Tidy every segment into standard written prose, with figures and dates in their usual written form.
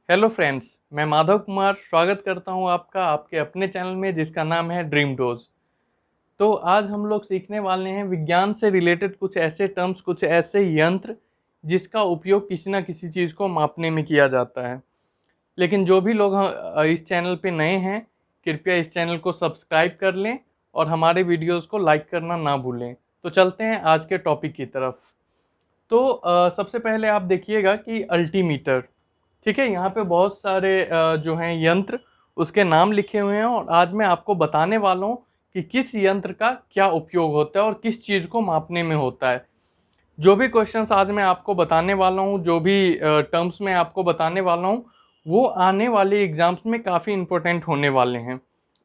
Hello friends, मैं माधव कुमार स्वागत करता हूं आपका आपके अपने चैनल में जिसका नाम है ड्रीम डोज। तो आज हम लोग सीखने वाले हैं विज्ञान से रिलेटेड कुछ ऐसे टर्म्स, कुछ ऐसे यंत्र जिसका उपयोग किसी ना किसी चीज़ को मापने में किया जाता है। लेकिन जो भी लोग इस चैनल पे नए हैं, कृपया इस चैनल को सब्सक्राइब कर लें और हमारे वीडियोज़ को लाइक करना ना भूलें। तो चलते हैं आज के टॉपिक की तरफ। तो सबसे पहले आप देखिएगा कि अल्टीमीटर, ठीक है। यहाँ पे बहुत सारे जो हैं यंत्र, उसके नाम लिखे हुए हैं और आज मैं आपको बताने वाला हूँ कि किस यंत्र का क्या उपयोग होता है और किस चीज़ को मापने में होता है। जो भी क्वेश्चंस आज मैं आपको बताने वाला हूँ, जो भी टर्म्स मैं आपको बताने वाला हूँ, वो आने वाले एग्जाम्स में काफ़ी इम्पोर्टेंट होने वाले हैं।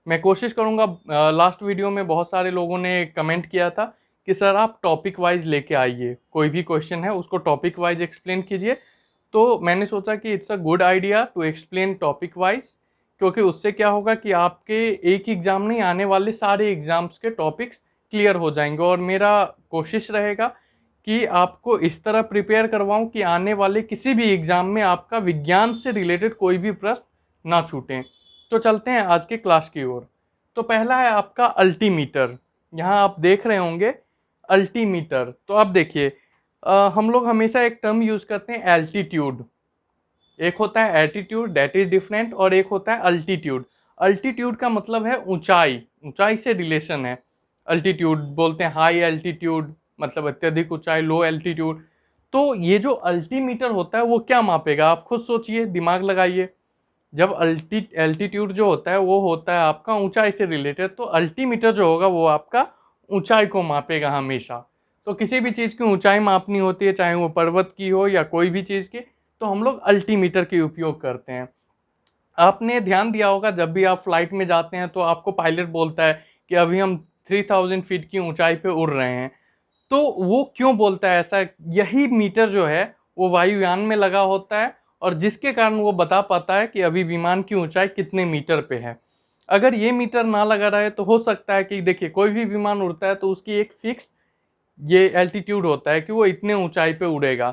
मैं कोशिश करूँगा, लास्ट वीडियो में बहुत सारे लोगों ने कमेंट किया था कि सर आप टॉपिक वाइज लेके आइए, कोई भी क्वेश्चन है उसको टॉपिक वाइज एक्सप्लेन कीजिए। तो मैंने सोचा कि it's a good idea to explain topic wise, क्योंकि उससे क्या होगा कि आपके एक एग्ज़ाम नहीं, आने वाले सारे एग्ज़ाम्स के टॉपिक्स क्लियर हो जाएंगे। और मेरा कोशिश रहेगा कि आपको इस तरह प्रिपेयर करवाऊं कि आने वाले किसी भी एग्ज़ाम में आपका विज्ञान से रिलेटेड कोई भी प्रश्न ना छूटें। तो चलते हैं आज के क्लास की ओर। तो पहला है आपका अल्टीमीटर। यहाँ आप देख रहे होंगे अल्टीमीटर। तो अब देखिए, हम लोग हमेशा एक टर्म यूज़ करते हैं एल्टीट्यूड। एक होता है एटीट्यूड, दैट इज डिफरेंट, और एक होता है अल्टीट्यूड। अल्टीट्यूड का मतलब है ऊंचाई, ऊंचाई से रिलेशन है। अल्टीट्यूड बोलते हैं हाई एल्टीट्यूड, मतलब अत्यधिक ऊंचाई, लो एल्टीट्यूड। तो ये जो अल्टीमीटर होता है वो क्या मापेगा, आप खुद सोचिए, दिमाग लगाइए। जब एल्टीट्यूड जो होता है वो होता है आपका ऊंचाई से रिलेटेड, तो अल्टीमीटर जो होगा वो आपका ऊंचाई को मापेगा हमेशा। तो किसी भी चीज़ की ऊंचाई मापनी होती है, चाहे वो पर्वत की हो या कोई भी चीज़ की, तो हम लोग अल्टीमीटर के उपयोग करते हैं। आपने ध्यान दिया होगा जब भी आप फ्लाइट में जाते हैं तो आपको पायलट बोलता है कि अभी हम 3000 फीट की ऊंचाई पे उड़ रहे हैं। तो वो क्यों बोलता है ऐसा? यही मीटर जो है वो वायुयान में लगा होता है और जिसके कारण वो बता पाता है कि अभी विमान की ऊंचाई कितने मीटर पे है। अगर ये मीटर ना लगा रहे तो हो सकता है कि देखिए, कोई भी विमान उड़ता है तो उसकी एक फिक्स ये एल्टीट्यूड होता है कि वो इतने ऊंचाई पे उड़ेगा।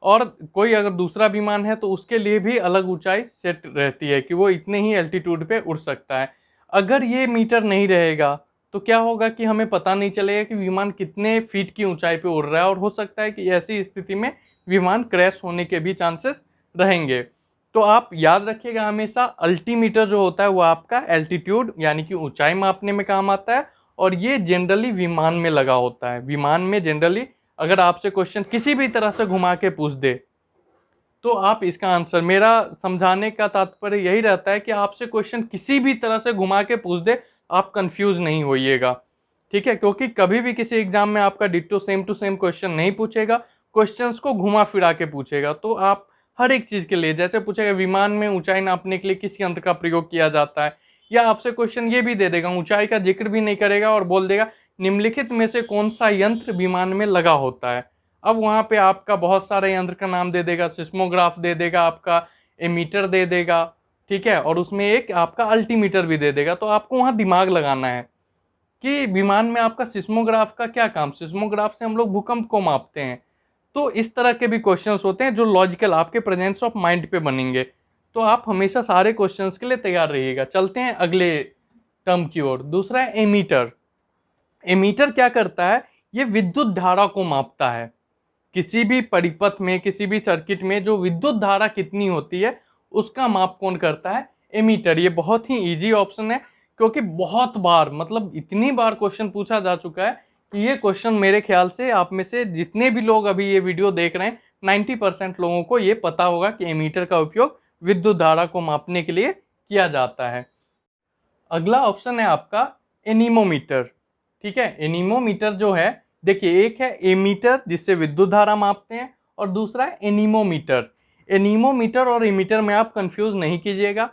और कोई अगर दूसरा विमान है तो उसके लिए भी अलग ऊंचाई सेट रहती है कि वो इतने ही एल्टीट्यूड पे उड़ सकता है। अगर ये मीटर नहीं रहेगा तो क्या होगा कि हमें पता नहीं चलेगा कि विमान कितने फीट की ऊंचाई पे उड़ रहा है, और हो सकता है कि ऐसी स्थिति में विमान क्रैश होने के भी चांसेस रहेंगे। तो आप याद रखिएगा, हमेशा अल्टीमीटर जो होता है वो आपका एल्टीट्यूड यानी कि ऊंचाई मापने में काम आता है, और ये जनरली विमान में लगा होता है। विमान में जनरली अगर आपसे क्वेश्चन किसी भी तरह से घुमा के पूछ दे तो आप इसका आंसर, मेरा समझाने का तात्पर्य यही रहता है कि आपसे क्वेश्चन किसी भी तरह से घुमा के पूछ दे, आप कंफ्यूज नहीं होइएगा, ठीक है। क्योंकि कभी भी किसी एग्जाम में आपका ditto same to same question नहीं पूछेगा, क्वेश्चंस को घुमा फिरा के पूछेगा। तो आप हर एक चीज के लिए, जैसे पूछेगा विमान में ऊंचाई नापने के लिए किस यंत्र का प्रयोग किया जाता है, या आपसे क्वेश्चन ये भी दे देगा, ऊंचाई का जिक्र भी नहीं करेगा और बोल देगा निम्नलिखित में से कौन सा यंत्र विमान में लगा होता है। अब वहाँ पे आपका बहुत सारे यंत्र का नाम दे देगा, सिस्मोग्राफ दे देगा, आपका एमीटर दे देगा, ठीक है, और उसमें एक आपका अल्टीमीटर भी दे देगा। तो आपको वहाँ दिमाग लगाना है कि विमान में आपका सिस्मोग्राफ का क्या काम। सिस्मोग्राफ से हम लोग भूकंप को मापते हैं। तो इस तरह के भी क्वेश्चंस होते हैं जो लॉजिकल आपके प्रेजेंस ऑफ माइंड पे बनेंगे। तो आप हमेशा सारे क्वेश्चंस के लिए तैयार रहिएगा। चलते हैं अगले टर्म की ओर। दूसरा है एमीटर। एमीटर क्या करता है? ये विद्युत धारा को मापता है। किसी भी परिपथ में, किसी भी सर्किट में जो विद्युत धारा कितनी होती है उसका माप कौन करता है? एमीटर। ये बहुत ही इजी ऑप्शन है, क्योंकि बहुत बार, मतलब इतनी बार क्वेश्चन पूछा जा चुका है कि ये क्वेश्चन मेरे ख्याल से आप में से जितने भी लोग अभी ये वीडियो देख रहे हैं 90% लोगों को ये पता होगा कि एमीटर का उपयोग विद्युत धारा को मापने के लिए किया जाता है। अगला ऑप्शन है आपका एनीमोमीटर, ठीक है। एनीमोमीटर जो है, देखिए, एक है एमीटर जिससे विद्युत धारा मापते हैं और दूसरा है एनीमोमीटर। एनीमोमीटर और एमीटर में आप कंफ्यूज नहीं कीजिएगा।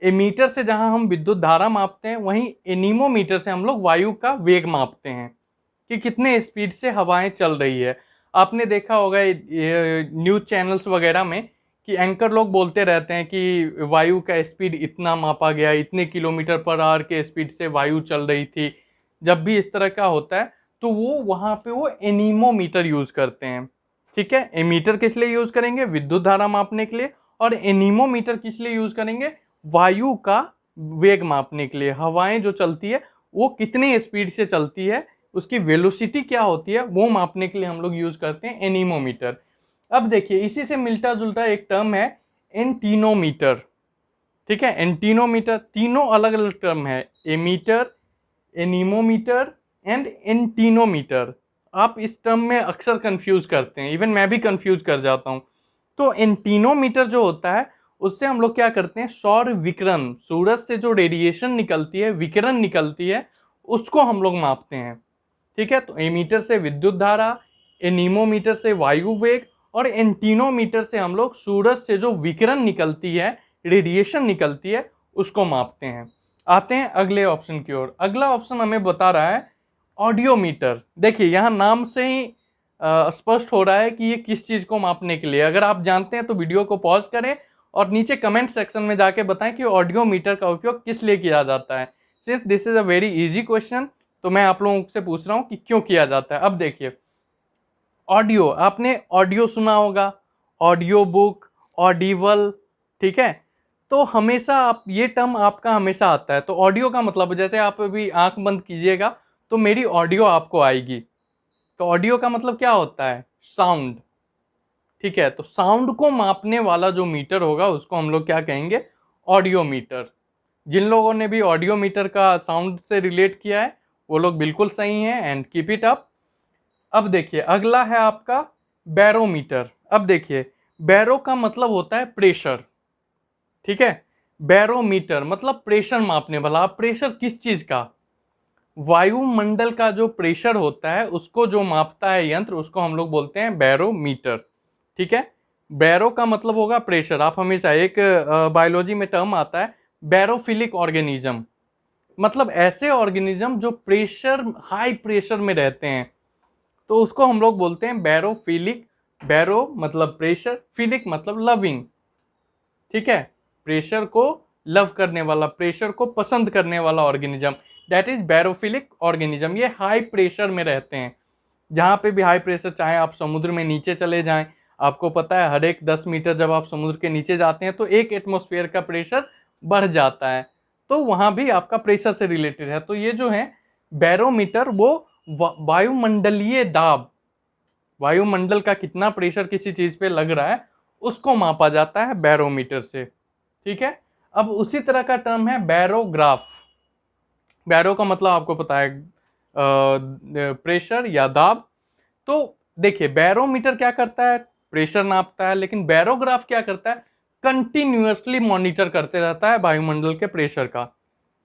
एमीटर से जहां हम विद्युत धारा मापते हैं, वहीं एनीमोमीटर से हम लोग वायु का वेग मापते हैं कि कितने स्पीड से हवाएं चल रही है। आपने देखा होगा न्यूज चैनल्स वगैरह में कि एंकर लोग बोलते रहते हैं कि वायु का स्पीड इतना मापा गया, इतने किलोमीटर पर आवर के स्पीड से वायु चल रही थी। जब भी इस तरह का होता है तो वो वहाँ पे वो एनीमोमीटर यूज करते हैं, ठीक है। एमीटर किस लिए यूज करेंगे? विद्युत धारा मापने के लिए। और एनीमोमीटर किस लिए यूज करेंगे, वायु का वेग मापने के लिए, हवाएं जो चलती है वो कितने स्पीड से चलती है, उसकी वेलोसिटी क्या होती है, वो मापने के लिए हम लोग यूज करते हैं एनीमोमीटर। अब देखिए इसी से मिलता जुलता एक टर्म है एंटीनोमीटर, ठीक है। एंटीनोमीटर, तीनों अलग अलग टर्म है, एमीटर, एनीमोमीटर एंड एंटीनोमीटर। आप इस टर्म में अक्सर कंफ्यूज करते हैं, इवन मैं भी कंफ्यूज कर जाता हूं। तो एंटीनोमीटर जो होता है उससे हम लोग क्या करते हैं, सौर विकिरण, सूरज से जो रेडिएशन निकलती है, विकिरण निकलती है, उसको हम लोग मापते हैं, ठीक है। तो एमीटर से विद्युत धारा, एनीमोमीटर से वायु वेग, और एंटीनोमीटर से हम लोग सूरज से जो विकिरण निकलती है, रेडिएशन निकलती है, उसको मापते हैं। आते हैं अगले ऑप्शन की ओर। अगला ऑप्शन हमें बता रहा है ऑडियोमीटर। देखिए यहाँ नाम से ही स्पष्ट हो रहा है कि ये किस चीज को मापने के लिए। अगर आप जानते हैं तो वीडियो को पॉज करें और नीचे कमेंट सेक्शन में जाके बताएं कि ऑडियोमीटर का उपयोग किस लिए किया जाता है। Since this is a very easy question, तो मैं आप लोगों से पूछ रहा हूं कि क्यों किया जाता है। अब देखिए ऑडियो, आपने ऑडियो सुना होगा, ऑडियो बुक, ऑडिबल, ठीक है। तो हमेशा आप ये टर्म आपका हमेशा आता है। तो ऑडियो का मतलब, जैसे आप अभी आंख बंद कीजिएगा तो मेरी ऑडियो आपको आएगी। तो ऑडियो का मतलब क्या होता है, साउंड, ठीक है। तो साउंड को मापने वाला जो मीटर होगा उसको हम लोग क्या कहेंगे, ऑडियो मीटर। जिन लोगों ने भी ऑडियो मीटर का साउंड से रिलेट किया है वो लोग बिल्कुल सही हैं, एंड कीप इट अप। अब देखिए अगला है आपका बैरोमीटर। अब देखिए बैरो का मतलब होता है प्रेशर, ठीक है। बैरोमीटर मतलब प्रेशर मापने वाला। प्रेशर किस चीज का, वायुमंडल का जो प्रेशर होता है उसको जो मापता है यंत्र, उसको हम लोग बोलते हैं बैरोमीटर, ठीक है। बैरो का मतलब होगा प्रेशर। आप हमेशा एक बायोलॉजी में टर्म आता है बैरोफिलिक ऑर्गेनिज्म, मतलब ऐसे ऑर्गेनिज्म जो प्रेशर, हाई प्रेशर में रहते हैं, तो उसको हम लोग बोलते हैं बैरोफिलिक। बैरो मतलब प्रेशर, फिलिक मतलब लविंग, ठीक है। प्रेशर को लव करने वाला, प्रेशर को पसंद करने वाला ऑर्गेनिज्म, दैट इज बैरोफिलिक ऑर्गेनिज्म। ये हाई प्रेशर में रहते हैं। जहां पे भी हाई प्रेशर, चाहे आप समुद्र में नीचे चले जाएं, आपको पता है हर एक 10 मीटर जब आप समुद्र के नीचे जाते हैं तो 1 एटमॉस्फेयर का प्रेशर बढ़ जाता है, तो वहां भी आपका प्रेशर से रिलेटेड है। तो ये जो है बैरोमीटर, वो वायुमंडलीय दाब, वायुमंडल का कितना प्रेशर किसी चीज पे लग रहा है उसको मापा जाता है बैरोमीटर से, ठीक है। अब उसी तरह का टर्म है बैरोग्राफ। बैरो का मतलब आपको पता है प्रेशर या दाब। तो देखिए बैरोमीटर क्या करता है, प्रेशर नापता है, लेकिन बैरोग्राफ क्या करता है, कंटिन्यूअसली मॉनिटर करते रहता है वायुमंडल के प्रेशर का।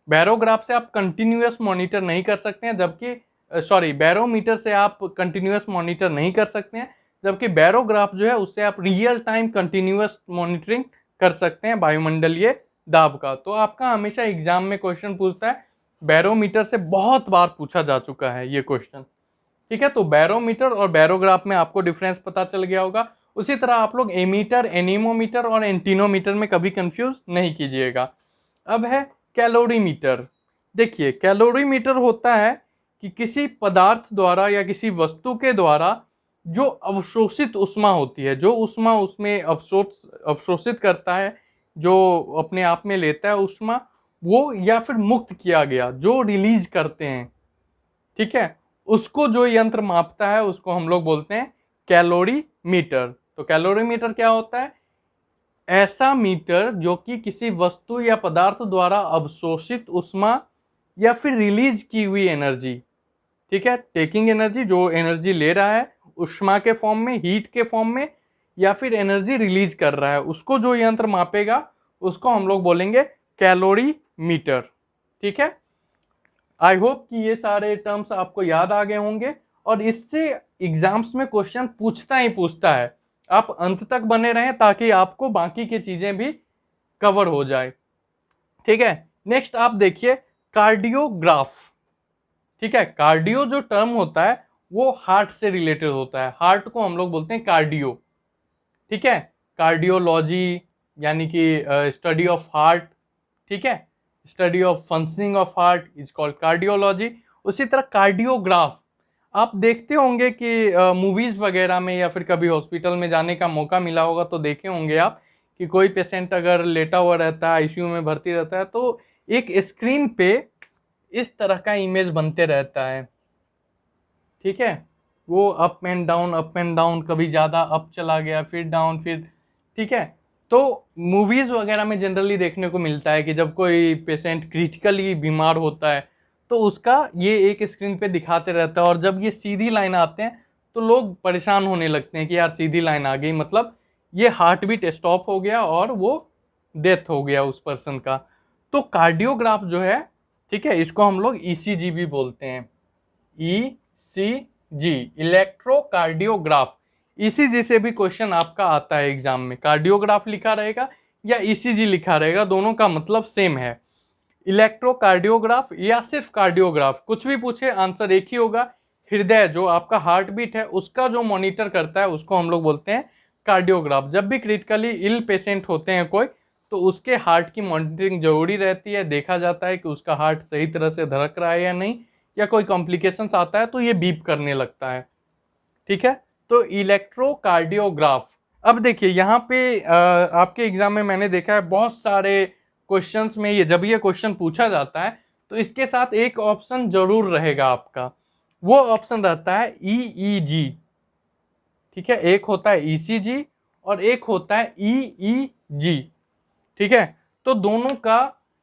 बैरोग्राफ से आप कंटिन्यूअस मॉनिटर नहीं कर सकते हैं, जबकि सॉरी बैरोमीटर से आप कंटिन्यूअस मॉनिटर नहीं कर सकते हैं, जबकि बैरोग्राफ जो है उससे आप रियल टाइम कंटिन्यूअस मॉनिटरिंग कर सकते हैं वायुमंडलीय दाब का। तो आपका हमेशा एग्जाम में क्वेश्चन पूछता है, बैरोमीटर से बहुत बार पूछा जा चुका है ये क्वेश्चन, ठीक है। तो बैरोमीटर और बैरोग्राफ में आपको डिफरेंस पता चल गया होगा। उसी तरह आप लोग एमीटर, एनीमोमीटर और एंटीनोमीटर में कभी कंफ्यूज नहीं कीजिएगा। अब है कैलोरीमीटर। देखिए कैलोरीमीटर होता है कि किसी पदार्थ द्वारा या किसी वस्तु के द्वारा जो अवशोषित उष्मा होती है, जो उष्मा उसमें अवशोषित करता है, जो अपने आप में लेता है उष्मा, वो या फिर मुक्त किया गया जो रिलीज करते हैं, ठीक है, उसको जो यंत्र मापता है उसको हम लोग बोलते हैं कैलोरीमीटर। तो कैलोरीमीटर क्या होता है, ऐसा मीटर जो कि किसी वस्तु या पदार्थ द्वारा अवशोषित उष्मा या फिर रिलीज की हुई एनर्जी, ठीक है, टेकिंग एनर्जी, जो एनर्जी ले रहा है उष्मा के फॉर्म में, हीट के फॉर्म में, या फिर एनर्जी रिलीज कर रहा है, उसको जो यंत्र मापेगा उसको हम लोग बोलेंगे कैलोरीमीटर, ठीक है। आई होप कि ये सारे टर्म्स आपको याद आ गए होंगे, और इससे एग्जाम्स में क्वेश्चन पूछता ही पूछता है। आप अंत तक बने रहें ताकि आपको बाकी की चीजें भी कवर हो जाए, ठीक है। नेक्स्ट आप देखिए कार्डियोग्राफ, ठीक है। कार्डियो जो टर्म होता है वो हार्ट से रिलेटेड होता है, हार्ट को हम लोग बोलते हैं कार्डियो, ठीक है। कार्डियोलॉजी यानी कि स्टडी ऑफ हार्ट, ठीक है, study of functioning of heart is called cardiology. उसी तरह कार्डियोग्राफ आप देखते होंगे कि मूवीज वगैरह में या फिर कभी हॉस्पिटल में जाने का मौका मिला होगा तो देखे होंगे आप कि कोई पेशेंट अगर लेटा हुआ रहता है, आईसीयू में भर्ती रहता है, तो एक स्क्रीन पे इस तरह का इमेज बनते रहता है, ठीक है। वो up and down, up and down, कभी ज़्यादा अप चला गया, फिर डाउन, फिर, ठीक है। तो मूवीज़ वगैरह में जनरली देखने को मिलता है कि जब कोई पेशेंट क्रिटिकली बीमार होता है तो उसका ये एक स्क्रीन पे दिखाते रहता है, और जब ये सीधी लाइन आते हैं तो लोग परेशान होने लगते हैं कि यार सीधी लाइन आ गई, मतलब ये हार्ट बीट स्टॉप हो गया और वो डेथ हो गया उस पर्सन का। तो कार्डियोग्राफ जो है, ठीक है, इसको हम लोग ईसीजी भी बोलते हैं, ईसीजी, इलेक्ट्रोकार्डियोग्राफ। ईसीजी से भी क्वेश्चन आपका आता है एग्जाम में, कार्डियोग्राफ लिखा रहेगा या ईसीजी लिखा रहेगा, दोनों का मतलब सेम है। इलेक्ट्रोकार्डियोग्राफ या सिर्फ कार्डियोग्राफ, कुछ भी पूछे आंसर एक ही होगा। हृदय जो आपका हार्ट बीट है उसका जो मॉनिटर करता है उसको हम लोग बोलते हैं कार्डियोग्राफ। जब भी क्रिटिकली इल पेशेंट होते हैं कोई, तो उसके हार्ट की मॉनिटरिंग जरूरी रहती है, देखा जाता है कि उसका हार्ट सही तरह से धड़क रहा है या नहीं, या कोई कॉम्प्लिकेशंस आता है तो ये बीप करने लगता है, ठीक है। तो इलेक्ट्रोकार्डियोग्राफ। अब देखिए यहाँ पे आपके एग्जाम में मैंने देखा है बहुत सारे क्वेश्चंस में ये, जब ये क्वेश्चन पूछा जाता है तो इसके साथ एक ऑप्शन जरूर रहेगा आपका, वो ऑप्शन रहता है ईईजी, ठीक है। एक होता है ईसीजी और एक होता है ईईजी, ठीक है। तो दोनों का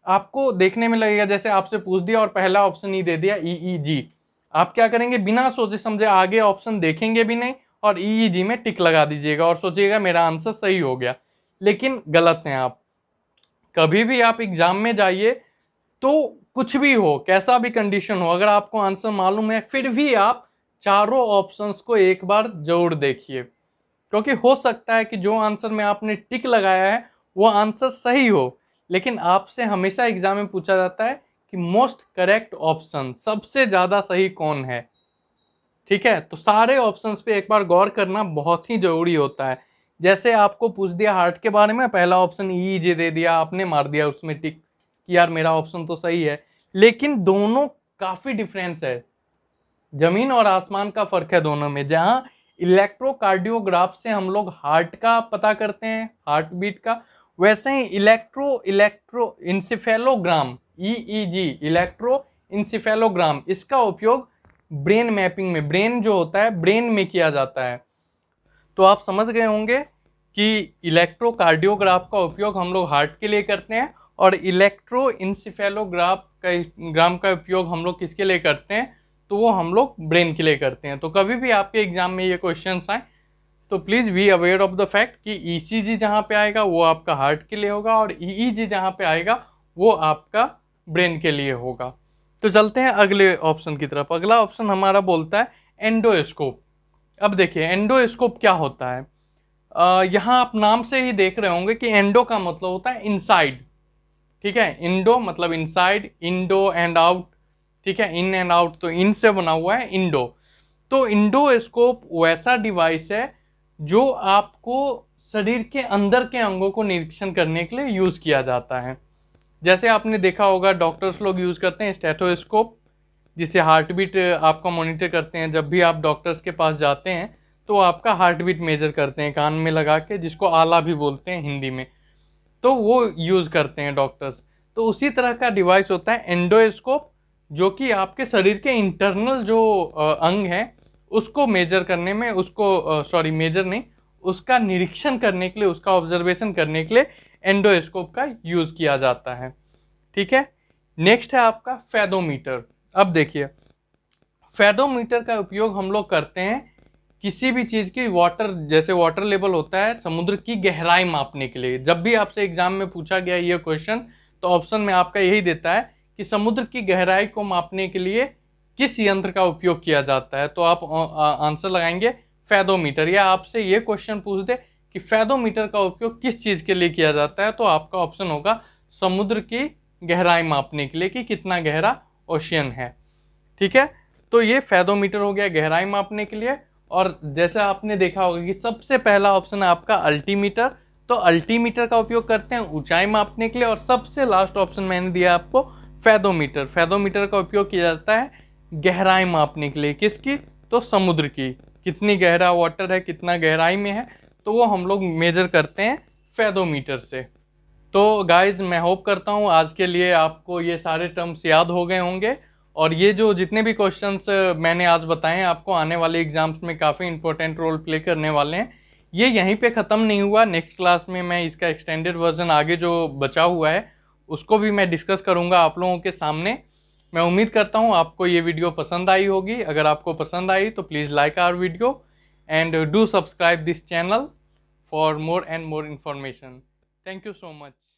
आपको देखने में लगेगा जैसे आपसे पूछ दिया और पहला ऑप्शन ही दे दिया ईईजी, आप क्या करेंगे, बिना सोचे समझे आगे ऑप्शन देखेंगे भी नहीं और ईईजी में टिक लगा दीजिएगा और सोचिएगा मेरा आंसर सही हो गया, लेकिन गलत हैं आप। कभी भी आप एग्जाम में जाइए तो कुछ भी हो, कैसा भी कंडीशन हो, अगर आपको आंसर मालूम है फिर भी आप चारों ऑप्शंस को एक बार जरूर देखिए, क्योंकि हो सकता है कि जो आंसर में आपने टिक लगाया है वो आंसर सही हो, लेकिन आपसे हमेशा एग्जाम में पूछा जाता है कि मोस्ट करेक्ट ऑप्शन, सबसे ज़्यादा सही कौन है, ठीक है। तो सारे ऑप्शंस पे एक बार गौर करना बहुत ही जरूरी होता है। जैसे आपको पूछ दिया हार्ट के बारे में, पहला ऑप्शन ईईजी दे दिया, आपने मार दिया उसमें टिक कि यार मेरा ऑप्शन तो सही है, लेकिन दोनों काफ़ी डिफरेंस है, जमीन और आसमान का फर्क है दोनों में। जहाँ इलेक्ट्रोकार्डियोग्राफ से हम लोग हार्ट का पता करते हैं, हार्ट बीट का, वैसे ही इलेक्ट्रो इंसेफेलोग्राम, ईईजी, इलेक्ट्रो इंसेफेलोग्राम, इसका उपयोग ब्रेन मैपिंग में, ब्रेन जो होता है ब्रेन में किया जाता है। तो आप समझ गए होंगे कि इलेक्ट्रोकार्डियोग्राफ का उपयोग हम लोग हार्ट के लिए करते हैं और इलेक्ट्रो इंसेफेलोग्राफ का उपयोग हम लोग किसके लिए करते हैं, तो वो हम लोग ब्रेन के लिए करते हैं। तो कभी भी आपके एग्जाम में ये क्वेश्चंस आए तो please be aware of the fact कि ईसीजी जहाँ पे आएगा वो आपका हार्ट के लिए होगा और ईईजी जहाँ पे आएगा वो आपका ब्रेन के लिए होगा। तो चलते हैं अगले ऑप्शन की तरफ। अगला ऑप्शन हमारा बोलता है एंडोस्कोप। अब देखिए एंडोस्कोप क्या होता है, यहाँ आप नाम से ही देख रहे होंगे कि एंडो का मतलब होता है इनसाइड, ठीक है। इंडो मतलब इनसाइड, इंडो एंड आउट, ठीक है, इन एंड आउट, तो इन से बना हुआ है इंडो। तो इंडोस्कोप वैसा डिवाइस है जो आपको शरीर के अंदर के अंगों को निरीक्षण करने के लिए यूज किया जाता है। जैसे आपने देखा होगा डॉक्टर्स लोग यूज करते हैं स्टेथोस्कोप, जिससे हार्ट बीट आपका मॉनिटर करते हैं। जब भी आप डॉक्टर्स के पास जाते हैं तो आपका हार्ट बीट मेजर करते हैं कान में लगा के, जिसको आला भी बोलते हैं हिंदी में, तो वो यूज करते हैं डॉक्टर्स। तो उसी तरह का डिवाइस होता है एंडोस्कोप, जो कि आपके शरीर के इंटरनल जो अंग हैं उसको मेजर करने में, उसको मेजर नहीं, उसका निरीक्षण करने के लिए, उसका ऑब्जर्वेशन करने के लिए एंडोस्कोप का यूज किया जाता है, ठीक है। नेक्स्ट है आपका फेदोमीटर। अब देखिए फेदोमीटर का उपयोग हम लोग करते हैं किसी भी चीज़ की वाटर, जैसे वाटर लेवल होता है, समुद्र की गहराई मापने के लिए। जब भी आपसे एग्जाम में पूछा गया ये क्वेश्चन तो ऑप्शन में आपका यही देता है कि समुद्र की गहराई को मापने के लिए किस यंत्र का उपयोग किया जाता है, तो आप आंसर लगाएंगे फेदोमीटर। या आपसे ये क्वेश्चन पूछ दे कि फेदोमीटर का उपयोग किस चीज़ के लिए किया जाता है, तो आपका ऑप्शन होगा समुद्र की गहराई मापने के लिए कि कितना गहरा ओशियन है, ठीक है। तो ये फेदोमीटर हो गया गहराई मापने के लिए। और जैसा आपने देखा होगा कि सबसे पहला ऑप्शन है आपका अल्टीमीटर, तो अल्टीमीटर का उपयोग करते हैं ऊंचाई मापने के लिए। और सबसे लास्ट ऑप्शन मैंने दिया आपको फेदोमीटर, फेदोमीटर का उपयोग किया जाता है गहराई मापने के लिए। किसकी, तो समुद्र की, कितनी गहरा वाटर है, कितना गहराई में है, तो वो हम लोग मेजर करते हैं फेदोमीटर से। तो गाइज मैं होप करता हूँ आज के लिए आपको ये सारे टर्म्स याद हो गए होंगे, और ये जो जितने भी क्वेश्चंस मैंने आज बताए हैं आपको आने वाले एग्जाम्स में काफ़ी इंपॉर्टेंट रोल प्ले करने वाले हैं। ये यहीं पे ख़त्म नहीं हुआ, नेक्स्ट क्लास में मैं इसका एक्सटेंडेड वर्जन आगे जो बचा हुआ है उसको भी मैं डिस्कस करूँगा आप लोगों के सामने। मैं उम्मीद करता हूँ आपको ये वीडियो पसंद आई होगी। अगर आपको पसंद आई तो please like our video and do subscribe this channel for more and more information. Thank you so much.